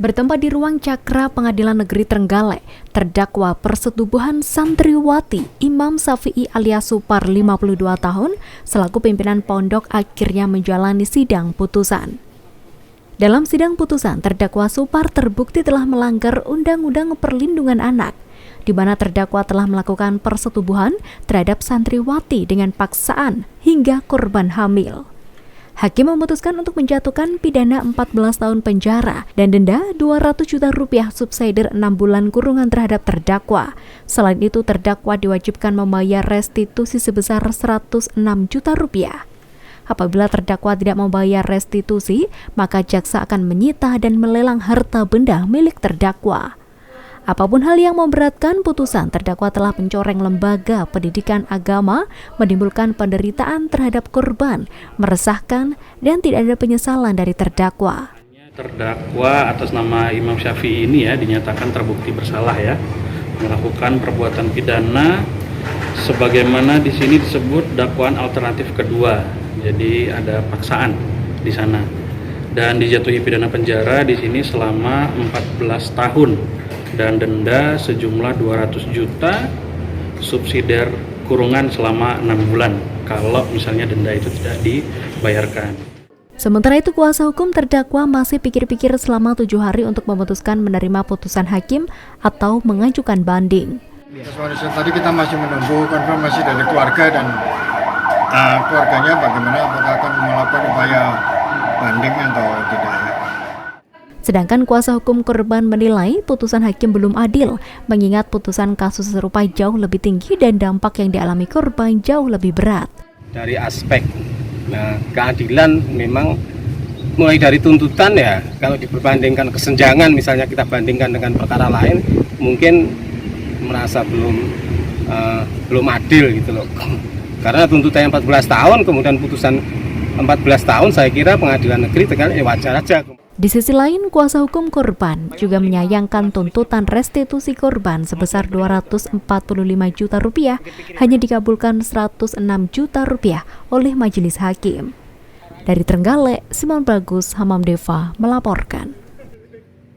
Bertempat di ruang Cakra Pengadilan Negeri Trenggalek, terdakwa persetubuhan santriwati Imam Syafi'i alias Supar 52 tahun selaku pimpinan pondok akhirnya menjalani sidang putusan. Dalam sidang putusan, terdakwa Supar terbukti telah melanggar Undang-Undang Perlindungan Anak, di mana terdakwa telah melakukan persetubuhan terhadap santriwati dengan paksaan hingga korban hamil. Hakim memutuskan untuk menjatuhkan pidana 14 tahun penjara dan denda 200 juta rupiah subsidiar 6 bulan kurungan terhadap terdakwa. Selain itu, terdakwa diwajibkan membayar restitusi sebesar 106 juta rupiah. Apabila terdakwa tidak membayar restitusi, maka jaksa akan menyita dan melelang harta benda milik terdakwa. Apapun hal yang memberatkan putusan, terdakwa telah mencoreng lembaga pendidikan agama, menimbulkan penderitaan terhadap korban, meresahkan, dan tidak ada penyesalan dari terdakwa. Terdakwa atas nama Imam Syafi'i ini dinyatakan terbukti bersalah melakukan perbuatan pidana sebagaimana di sini disebut dakwaan alternatif kedua. Jadi ada paksaan di sana dan dijatuhi pidana penjara di sini selama 14 tahun. Dan denda sejumlah 200 juta subsidiar kurungan selama 6 bulan kalau misalnya denda itu tidak dibayarkan. Sementara itu, kuasa hukum terdakwa masih pikir-pikir selama 7 hari untuk memutuskan menerima putusan hakim atau mengajukan banding. Tadi kita masih menunggu konfirmasi dari keluarga dan keluarganya bagaimana, apakah akan melakukan upaya banding atau tidak. Sedangkan kuasa hukum korban menilai putusan hakim belum adil, mengingat putusan kasus serupa jauh lebih tinggi dan dampak yang dialami korban jauh lebih berat. Dari aspek keadilan memang mulai dari tuntutan kalau diperbandingkan kesenjangan, misalnya kita bandingkan dengan perkara lain, mungkin merasa belum adil gitu loh. Karena tuntutannya 14 tahun, kemudian putusan 14 tahun, saya kira pengadilan negeri Trenggalek wajar aja. Di sisi lain, kuasa hukum korban juga menyayangkan tuntutan restitusi korban sebesar 245 juta rupiah hanya dikabulkan 106 juta rupiah oleh majelis hakim. Dari Trenggalek, Simon Bagus, Hamam Deva melaporkan.